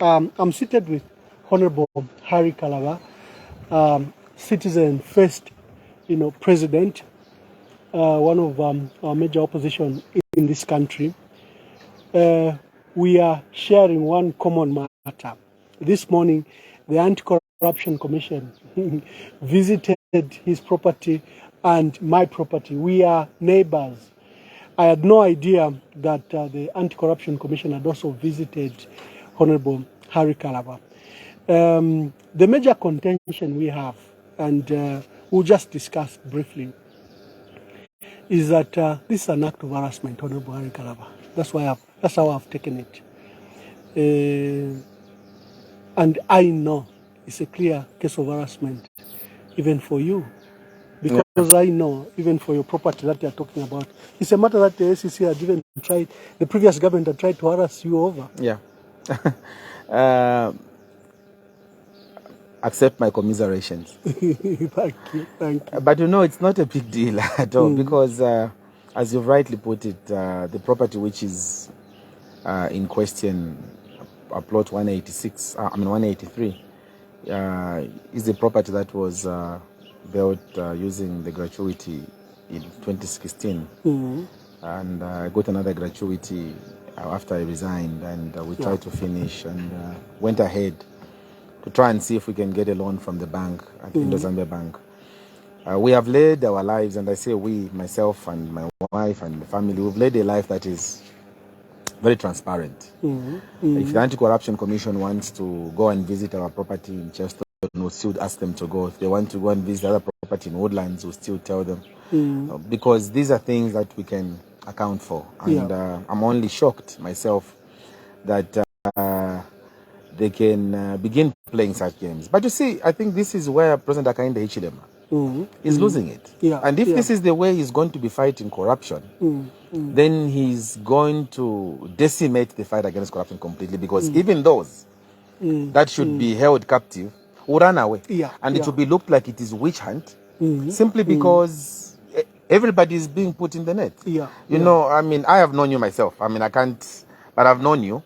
I'm seated with Honorable Harry Kalaba, citizen first, president, one of our major opposition in this country. We are sharing one common matter. This morning, the Anti-Corruption Commission visited his property and my property. We are neighbors. I had no idea that the Anti-Corruption Commission had also visited Honorable Harry Kalaba. The major contention we have, and we'll just discuss briefly, is that this is an act of harassment, Honorable Harry Kalaba. That's how I've taken it. And I know it's a clear case of harassment, even for you. Because I know, even for your property that you're talking about, it's a matter that the SEC had even tried, the previous government had tried to harass you over. Yeah. Accept my commiserations. Thank you. But it's not a big deal at all, because as you've rightly put it, the property which is in question, plot 183, is the property that was built using the gratuity in 2016. And I got another gratuity after I resigned, and we tried to finish and went ahead to try and see if we can get a loan from the bank at Indo-Zambia Bank. We have led our lives, and I say we, myself and my wife and the family, we've led a life that is very transparent. If the Anti-Corruption Commission wants to go and visit our property in Chester, we'll still ask them to go. If they want to go and visit other property in Woodlands, we'll still tell them. Because these are things that we can account for. And I'm only shocked myself that they can begin playing such games. But you see, I think this is where President HICHILEMA is losing it. And if this is the way he's going to be fighting corruption, then he's going to decimate the fight against corruption completely, because even those that should be held captive will run away. And it will be looked like it is witch hunt, simply because everybody is being put in the net. You know, I mean, I have known you myself. I mean, I can't, but I've known you.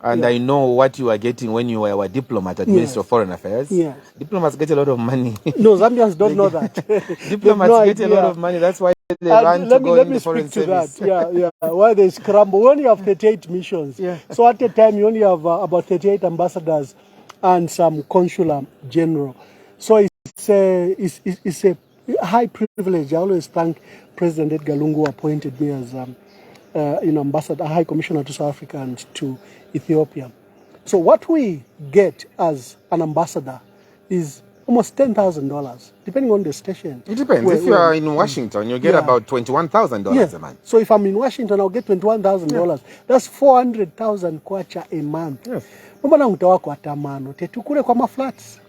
And I know what you are getting when you were a diplomat at Ministry of Foreign Affairs. Diplomats get a lot of money. No, Zambians don't know that. Diplomats get a lot of money. That's why they run to go in the foreign service. Why they scramble. We only have 38 missions. So at a time, you only have about 38 ambassadors and some consular general. So it's a high privilege. I always thank President Edgar Lungu, who appointed me as ambassador, High Commissioner to South Africa and to Ethiopia. So what we get as an ambassador is almost $10,000, depending on the station. It depends. If you are in Washington, you get about $21,000 a month. So if I'm in Washington, I'll get $21,000. That's 400,000 kwacha a month. Mbona mtawa kwa tamano tetukule kwa maflats.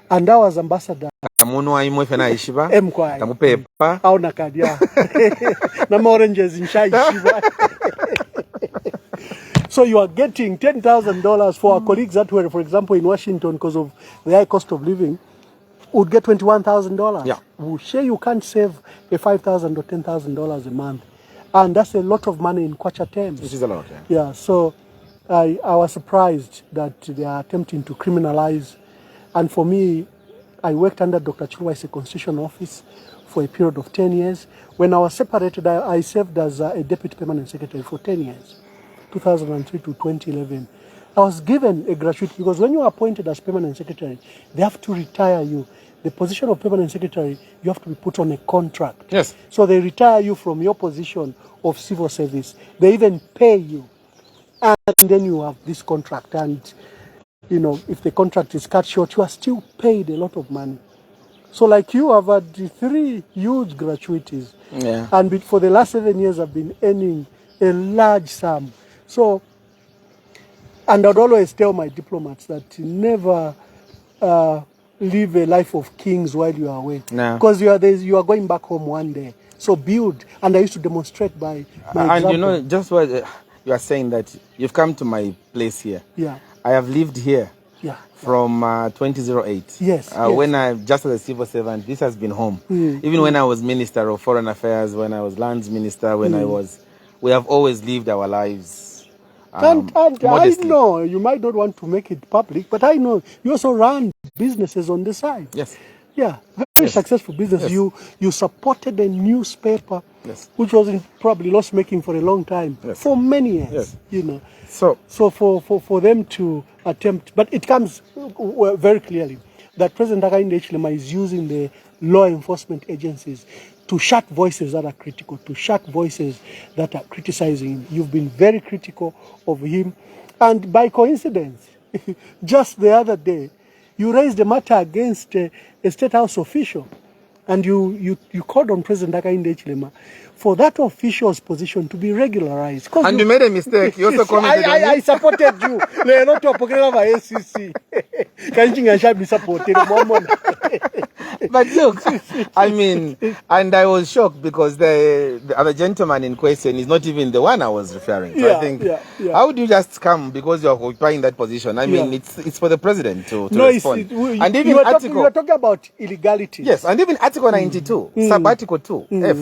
And I was ambassador. Tamuno aimwe fena ishiba. Mkwai. Tamupepa. Au nakadia. Na oranges in shai ishiba. So you are getting $10,000 for our colleagues that were, for example, in Washington, because of the high cost of living, would get $21,000. Well, sure, you can't save a $5,000 or $10,000 a month. And that's a lot of money in kwacha terms. It is a lot, So I was surprised that they are attempting to criminalize. And for me, I worked under Dr. Chilwai's constitutional office for a period of 10 years. When I was separated, I served as a deputy permanent secretary for 10 years, 2003 to 2011. I was given a gratuity because when you are appointed as permanent secretary, they have to retire you. The position of permanent secretary, you have to be put on a contract. So they retire you from your position of civil service. They even pay you. And then you have this contract. And, if the contract is cut short, you are still paid a lot of money. So like you have had 3 huge gratuities. And for the last 7 years, I've been earning a large sum. So, and I'd always tell my diplomats that never live a life of kings while you are away. Because you are going back home one day. So build. And I used to demonstrate by my example. And just what you are saying, that you've come to my place here. I have lived here from 2008. When I just as a civil servant, this has been home. Even when I was Minister of Foreign Affairs, when I was Lands Minister, we have always lived our lives And I modestly. know you might not want to make it public, but I know you also run businesses on the side. Yes. Yeah, very successful business. Yes. You supported a newspaper, Yes. which was probably loss making for a long time, for many years. Yes. You know, So for them to attempt, but it comes very clearly that President Hakainde Hichilema is using the law enforcement agencies to shut voices that are critical, to shut voices that are criticizing him. You've been very critical of him, and by coincidence, just the other day, you raised a matter against a State House official, and you called on President Hakainde Hichilema for that official's position to be regularized. And you made a mistake. You also commented on I supported you. They're not talking about SCC. Kanjinga shall be supported. But look, I mean, and I was shocked because the other gentleman in question is not even the one I was referring to. I think, how would you just come because you're occupying that position? I mean, it's for the president to respond. And even you were talking about illegality. Yes, and even Article 92, Sub-Article 2, F.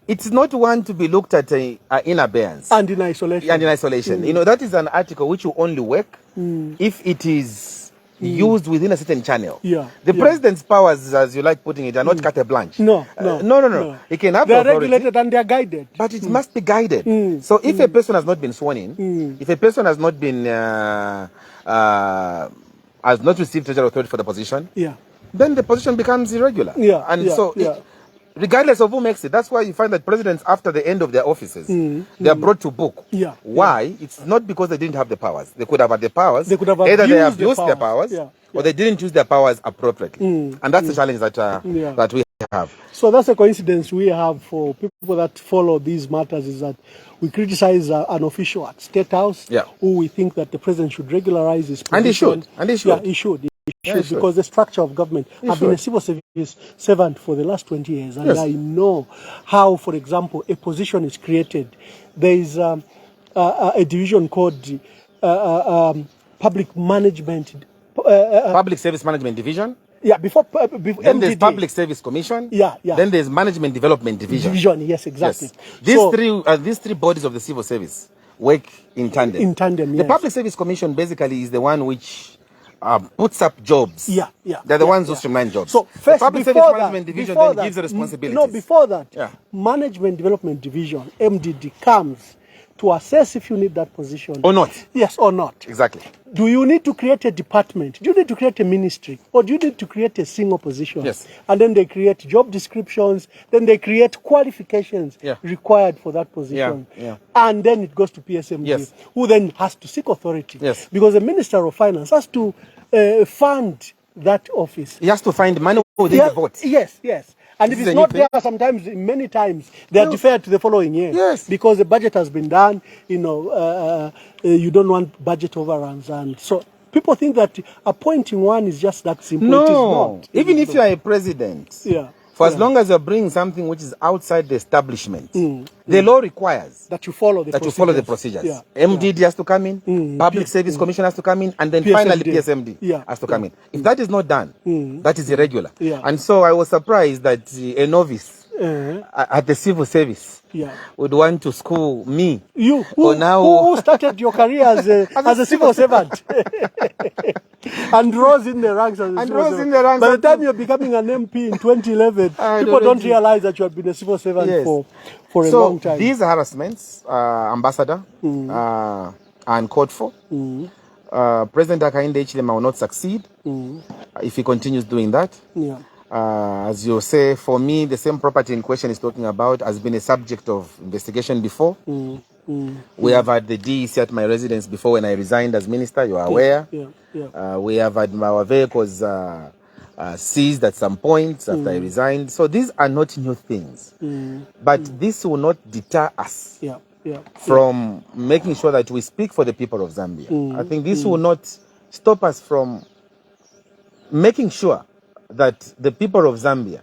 It's not one to be looked at in abeyance. And in isolation. You know, that is an article which will only work if it is used within a certain channel. The president's powers, as you like putting it, are not carte blanche. No. He can have they are authority, regulated and they are guided. but it must be guided. So if a person has not been sworn in, if a person has not been has not received treasury authority for the position, then the position becomes irregular. Regardless of who makes it, that's why you find that presidents, after the end of their offices, they are brought to book. Why? It's not because they didn't have the powers. They could have had the powers. They could have either they have used their powers, or they didn't use their powers appropriately. And that's the challenge that that we have. So that's a coincidence we have for people that follow these matters, is that we criticize an official at State House who we think that the president should regularize his position. And he should. Yeah, he should. Because the structure of government, I've been a civil service servant for the last 20 years, and I know how, for example, a position is created. There is a division called public management, public service management division. Before then there's Public Service Commission. Then there's Management Development Division. Yes, exactly. These three bodies of the civil service work in tandem. The Public Service Commission basically is the one which puts up jobs. They're the ones who streamline jobs. So first, the Public Service Management Division then gives the responsibilities. No, before that, Management Development Division, MDD, comes to assess if you need that position. Or not. Yes, or not. Exactly. Do you need to create a department? Do you need to create a ministry? Or do you need to create a single position? Yes. And then they create job descriptions, then they create qualifications required for that position. And then it goes to PSMD, who then has to seek authority. Because the Minister of Finance has to fund that office. He has to find money within the vote. Yes. And if it's not there, sometimes, many times, they are deferred to the following year. Because the budget has been done, you don't want budget overruns. And so people think that appointing one is just that simple. No. It is not. Even if you are a president, for as long as you're bringing something which is outside the establishment, the law requires that you follow the procedures. MDD has to come in, Public Service Commission has to come in, and then finally PSMD has to come in. If that is not done, that is irregular. And so I was surprised that a novice at the civil service would want to school me. You, who started your career as a civil servant and rose in the ranks as a civil servant. By the time you're becoming an MP in 2011, people don't realize that you have been a civil servant for a long time. These harassments, Ambassador, are uncalled for. President Hakainde Hichilema will not succeed if he continues doing that. As you say, for me, the same property in question is talking about has been a subject of investigation before. We have had the DEC at my residence before when I resigned as minister, you are aware. We have had our vehicles seized at some points after I resigned. So these are not new things. But this will not deter us from making sure that we speak for the people of Zambia. I think this will not stop us from making sure that the people of Zambia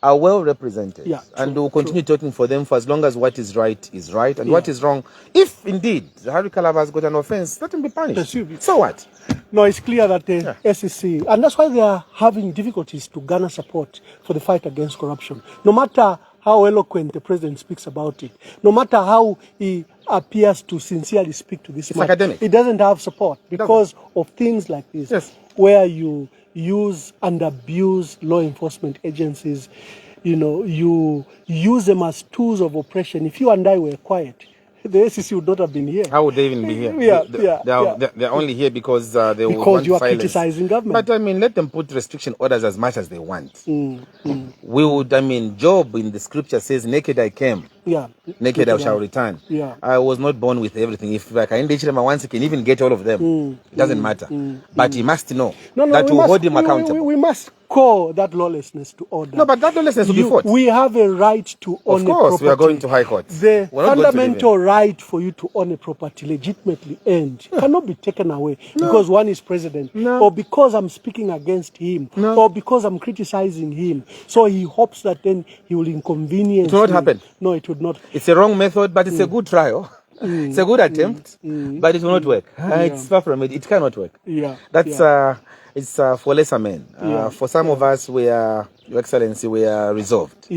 are well represented, and we'll continue talking for them for as long as what is right, and what is wrong. If indeed Harry Kalaba has got an offense, let him be punished. So what? No, it's clear that the SEC, and that's why they are having difficulties to garner support for the fight against corruption. No matter how eloquent the president speaks about it, no matter how he appears to sincerely speak to this It's matter. academic. It doesn't have support because of things like this, Yes. where you use and abuse law enforcement agencies. You know, you use them as tools of oppression. If you and I were quiet, the SEC would not have been here. How would they even be here? They're only here because they would want you are silence. criticizing government. But I mean, let them put restriction orders as much as they want. We would, I mean, Job in the scripture says, naked I came, naked I shall return. I was not born with everything. If like HICHILEMA once he can even get all of them, it doesn't matter. But he must know that will hold him accountable. We must call that lawlessness to order. No, but that lawlessness will be fought. We have a right to own a property. Of course, we are going to High Court. The fundamental right for you to own a property legitimately earned cannot be taken away because one is president, or because I'm speaking against him, or because I'm criticizing him. So he hopes that then he will inconvenience. It will not happen. No, it would not. It's a wrong method, but it's a good trial. It's a good attempt, but it will not work. It's far from it. It cannot work. That's it's for lesser men. For some of us, we are, Your Excellency, we are resolved.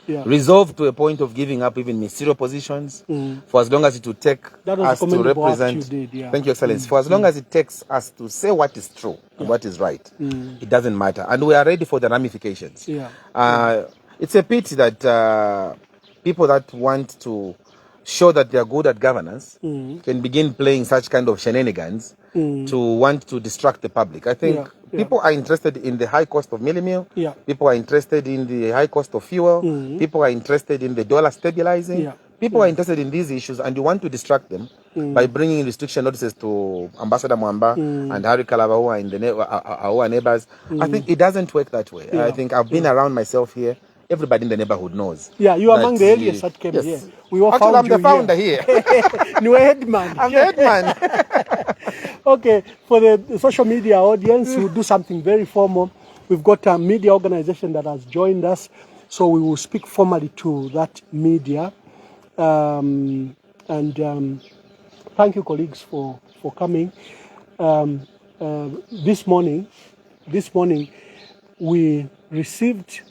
Resolved to a point of giving up even ministerial positions for as long as it will take us to represent. Thank you, Excellency. For as long as it takes us to say what is true and what is right, it doesn't matter. And we are ready for the ramifications. It's a pity that people that want to show that they are good at governance can begin playing such kind of shenanigans to want to distract the public. I think people are interested in the high cost of meal. People are interested in the high cost of fuel. People are interested in the dollar stabilizing. People are interested in these issues, and you want to distract them by bringing restriction notices to Ambassador Mwamba and Harry Kalaba, who are in the our neighbors. I think it doesn't work that way. I think I've been around myself here. Everybody in the neighborhood knows. You are among the earliest that came here. We all Actually, I'm the founder here. You are headman. I'm the headman. Okay, for the social media audience, we'll do something very formal. We've got a media organization that has joined us, so we will speak formally to that media. Thank you, colleagues, for coming. This morning, we received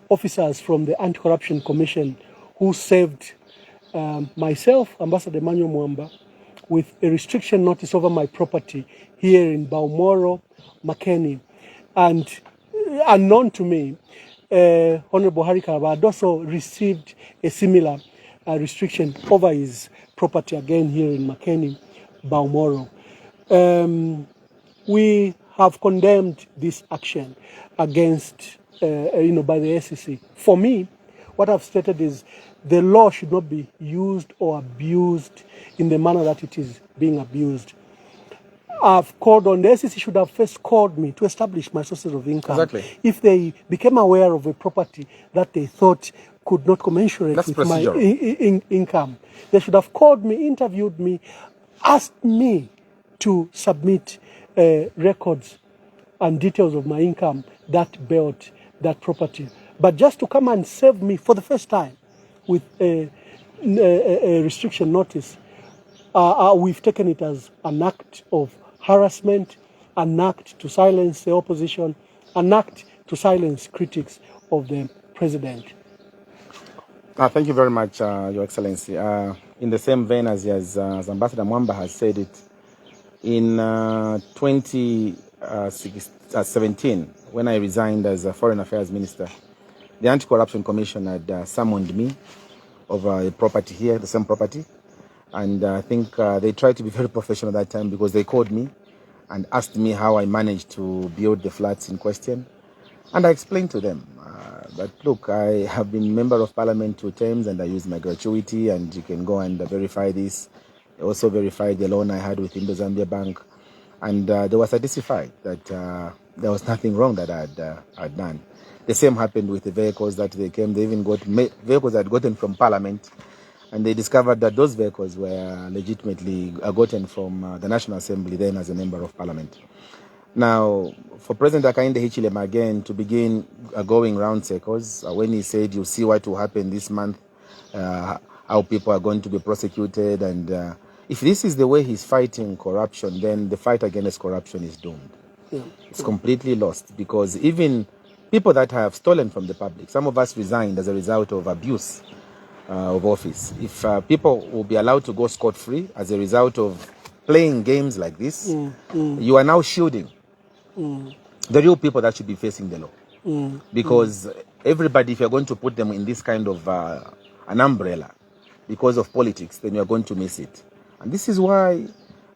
officers from the Anti-Corruption Commission who served myself, Ambassador Emmanuel Mwamba, with a restriction notice over my property here in Baumoro, Makeni. And unknown to me, Honorable Harry Kalaba had also received a similar restriction over his property again here in Makeni, Baumoro. We have condemned this action against by the SEC. For me, what I've stated is the law should not be used or abused in the manner that it is being abused. I've called on the SEC should have first called me to establish my sources of income. Exactly. If they became aware of a property that they thought could not commensurate with my income, they should have called me, interviewed me, asked me to submit records and details of my income that built that property. But just to come and save me for the first time with a restriction notice, we've taken it as an act of harassment, an act to silence the opposition, an act to silence critics of the president. Thank you very much, Your Excellency. In the same vein as Ambassador Mwamba has said it, in 2017, when I resigned as a Foreign Affairs Minister, the Anti-Corruption Commission had summoned me over a property here, the same property. And I think they tried to be very professional at that time because they called me and asked me how I managed to build the flats in question. And I explained to them that, look, I have been Member of Parliament 2 terms and I used my gratuity, and you can go and verify this. I also verified the loan I had with Indo-Zambia Bank. And they were satisfied that there was nothing wrong that I had done. The same happened with the vehicles that they came. They even got vehicles that gotten from Parliament, and they discovered that those vehicles were legitimately gotten from the National Assembly then as a Member of Parliament. Now, for President HICHILEMA again to begin going round circles, when he said, you see what will happen this month, how people are going to be prosecuted, and if this is the way he's fighting corruption, then the fight against corruption is doomed. It's completely lost, because even people that have stolen from the public, some of us resigned as a result of abuse. of office. If people will be allowed to go scot-free as a result of playing games like this, you are now shielding the real people that should be facing the law. Because everybody, if you're going to put them in this kind of an umbrella because of politics, then you're going to miss it. And this is why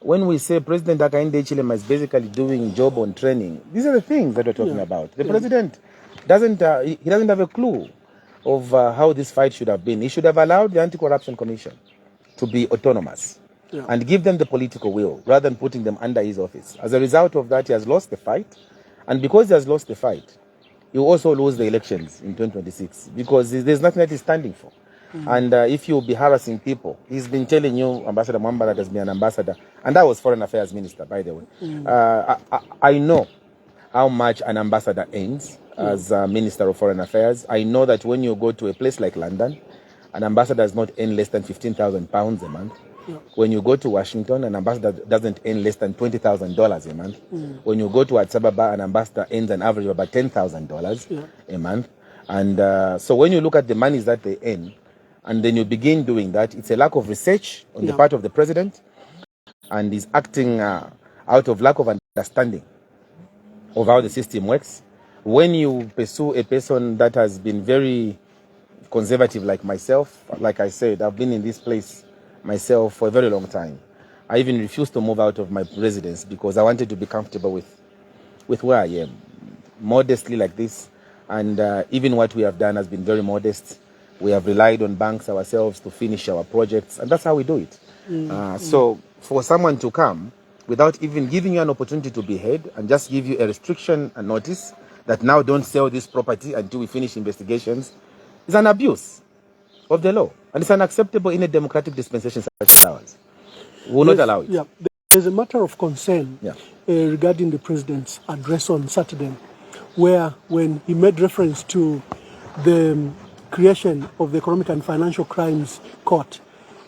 when we say President Hakainde Hichilema is basically doing job on training, these are the things that we're talking about. The president doesn't have a clue of how this fight should have been. He should have allowed the Anti-Corruption Commission to be autonomous and give them the political will rather than putting them under his office. As a result of that, he has lost the fight. And because he has lost the fight, he will also lose the elections in 2026 because there's nothing that he's standing for. And if you'll be harassing people, he's been telling you, Ambassador Mwamba, that has been an ambassador, and that was Foreign Affairs Minister, by the way. I know how much an ambassador earns as a Minister of Foreign Affairs. I know that when you go to a place like London, an ambassador does not earn less than £15,000 a month. When you go to Washington, an ambassador doesn't earn less than $20,000 a month. When you go to Addis Ababa, an ambassador earns an average of about $10,000 a month. And so when you look at the monies that they earn, and then you begin doing that, it's a lack of research on the part of the president, and he's acting out of lack of understanding of how the system works. When you pursue a person that has been very conservative like myself, like I said, I've been in this place myself for a very long time. I even refused to move out of my residence because I wanted to be comfortable with where I am. Modestly like this, and even what we have done has been very modest. We have relied on banks ourselves to finish our projects, and that's how we do it. So for someone to come without even giving you an opportunity to be heard and just give you a restriction and notice that now don't sell this property until we finish investigations is an abuse of the law. And it's unacceptable in a democratic dispensation such as ours. We will not allow it. Yeah, there's a matter of concern regarding the president's address on Saturday, where when he made reference to the creation of the Economic and Financial Crimes Court,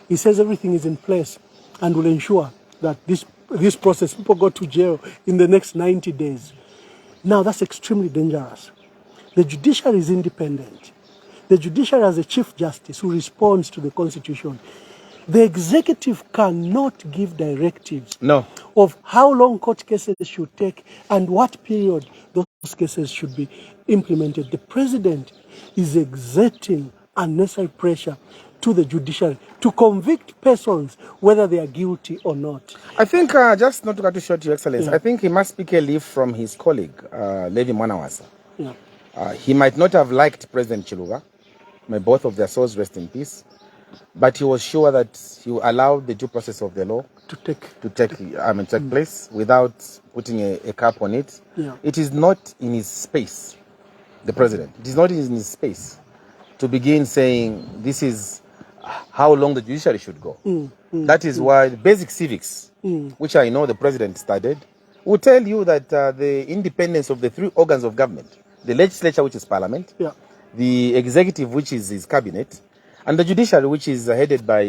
he says everything is in place and will ensure that this process, people go to jail in the next 90 days. Now, that's extremely dangerous. The judiciary is independent. The judiciary has a chief justice who responds to the Constitution. The executive cannot give directives of how long court cases should take and what period those cases should be implemented. The president is exerting unnecessary pressure to the judiciary to convict persons whether they are guilty or not. I think, just not to cut you short, Your Excellency, I think he must speak a leave from his colleague, Levi Mwanawasa. He might not have liked President Chiluba. May both of their souls rest in peace. But he was sure that he would allow the due process of the law to take place without putting a cap on it. It is not in his space, the president. It is not in his space to begin saying this is how long the judiciary should go. That is why basic civics, which I know the president studied, will tell you that the independence of the three organs of government, the legislature, which is parliament, the executive, which is his cabinet, and the judiciary, which is headed by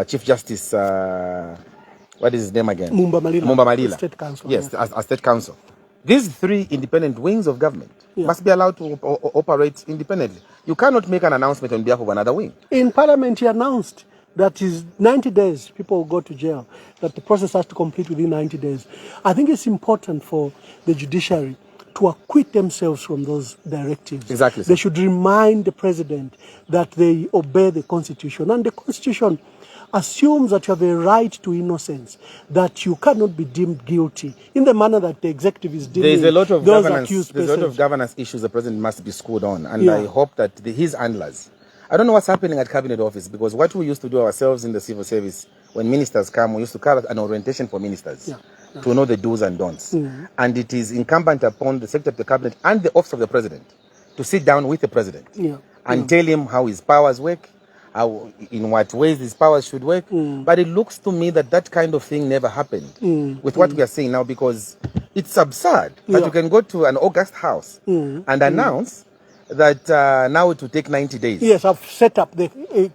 Chief Justice, what is his name again? Mwamba Malila. State Council. Yes, as State Council. These three independent wings of government must be allowed to operate independently. You cannot make an announcement on behalf of another wing. In Parliament, he announced that is 90 days, people will go to jail, that the process has to complete within 90 days. I think it's important for the judiciary to acquit themselves from those directives. Exactly. They should remind the president that they obey the Constitution. And the Constitution assumes that you have a right to innocence, that you cannot be deemed guilty in the manner that the executive is dealing with those accused persons. There's a lot of governance issues the president must be schooled on. And I hope that his handlers, I don't know what's happening at Cabinet Office, because what we used to do ourselves in the civil service, when ministers come, we used to carry an orientation for ministers to know the do's and don'ts. And it is incumbent upon the Secretary of the Cabinet and the Office of the President to sit down with the President and tell him how his powers work, how, in what ways his powers should work. But it looks to me that that kind of thing never happened with what we are seeing now, because it's absurd that you can go to an August house and announce that now it will take 90 days. Yes, I've set up the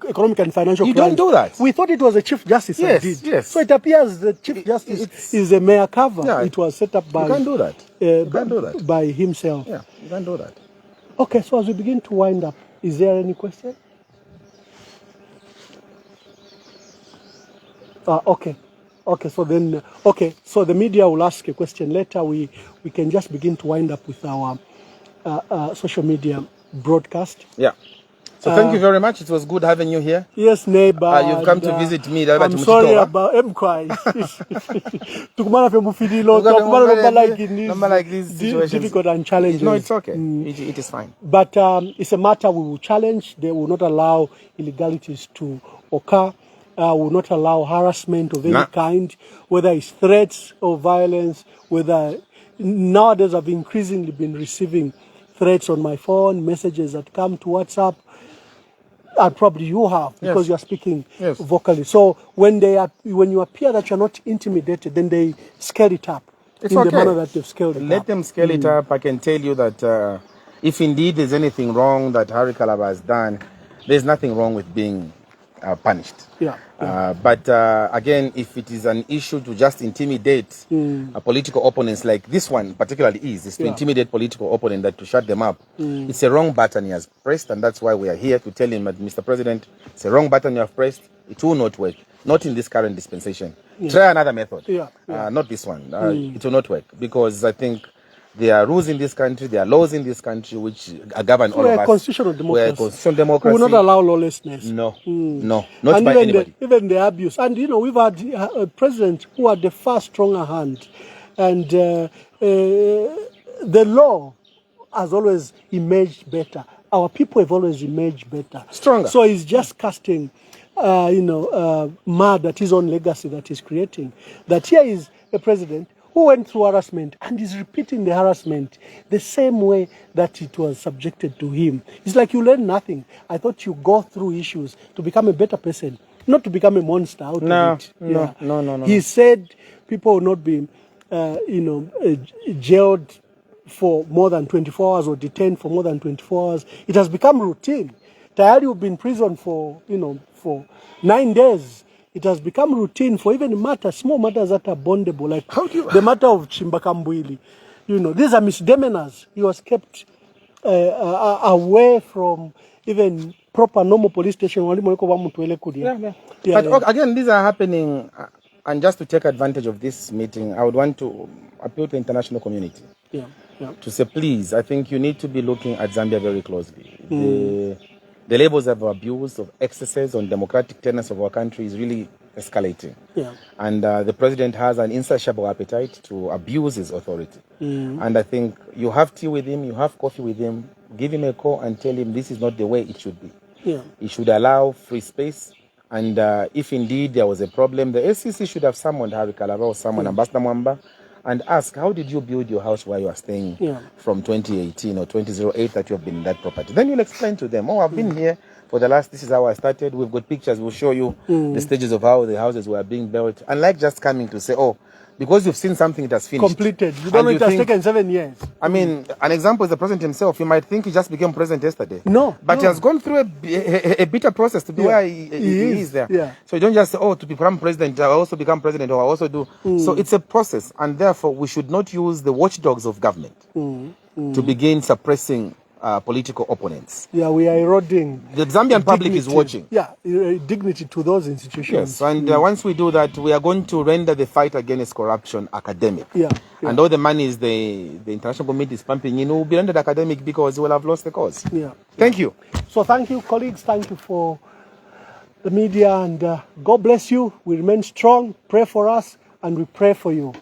Economic and Financial You Crimes. don't do that. We thought it was a Chief Justice that did. Yes. So it appears the Chief Justice is a mere cover. Yeah, it was set up by... You can't do that. You can't do that. By himself. Yeah, you can't do that. Okay, so as we begin to wind up, is there any question? Okay. Okay, so then, so the media will ask a question later. We can just begin to wind up with our social media broadcast. Yeah. So thank you very much. It was good having you here. Yes, neighbor. You've come to visit me. I'm sorry about Mkwai. Tukumana fe mufidilo, tukumana like these situations. Difficult and challenging. No, it's okay. It is fine. But it's a matter we will challenge. They will not allow illegalities to occur. Will not allow harassment of any kind, whether it's threats or violence, whether nowadays I've increasingly been receiving threats on my phone, messages that come to WhatsApp, and probably you have, because you are speaking vocally. So when you appear that you're not intimidated, then they scale it up the manner that they've scaled it up. Let them scale it up. I can tell you that if indeed there's anything wrong that Harry Kalaba has done, there's nothing wrong with being punished. But again, if it is an issue to just intimidate political opponents, like this one particularly is to intimidate political opponents, that to shut them up, it's a wrong button he has pressed, and that's why we are here to tell him that, Mr. President, it's a wrong button you have pressed. It will not work, not in this current dispensation. Try another method, not this one. It will not work, because I think there are rules in this country, there are laws in this country which govern all of us. We're a constitutional democracy. We're a constitutional democracy. We will not allow lawlessness. No, not by anybody. Even the abuse. And, we've had a president who had a far stronger hand. And the law has always emerged better. Our people have always emerged better. Stronger. So he's just casting, mud at his own legacy that he's creating. That here is a president who went through harassment and is repeating the harassment the same way that it was subjected to him. It's like you learn nothing. I thought you go through issues to become a better person, not to become a monster out of it. No. He said people will not be, jailed for more than 24 hours or detained for more than 24 hours. It has become routine. Tayari you've been in prison for 9 days. It has become routine for even small matters that are bondable, like the matter of Chimbakambwili. These are misdemeanors. He was kept away from even proper normal police station. But again, these are happening, and just to take advantage of this meeting, I would want to appeal to the international community to say, please, I think you need to be looking at Zambia very closely. The levels of abuse, of excesses on democratic tenets of our country is really escalating. And the president has an insatiable appetite to abuse his authority. And I think you have tea with him, you have coffee with him, give him a call and tell him this is not the way it should be. He should allow free space. And if indeed there was a problem, the SCC should have summoned Harry Kalaba or someone, Ambassador Mwamba, and ask, how did you build your house where you are staying from 2018 or 2008 that you have been in that property? Then you'll explain to them, I've been here for this is how I started. We've got pictures, we'll show you the stages of how the houses were being built. Unlike just coming to say, because you've seen something that has finished. Completed. You don't know it has taken 7 years. I mean, an example is the president himself. You might think he just became president yesterday. But he has gone through a bitter process to be where he is there. So you don't just say, to become president, I also become president, or I also do. So it's a process, and therefore we should not use the watchdogs of government to begin suppressing political opponents. We are eroding. The Zambian public is watching. Dignity to those institutions. Yes, and once we do that, we are going to render the fight against corruption academic. And all the monies the international community is pumping in will be rendered academic, because we will have lost the cause. Thank you. So thank you, colleagues. Thank you for the media, and God bless you. We remain strong. Pray for us, and we pray for you.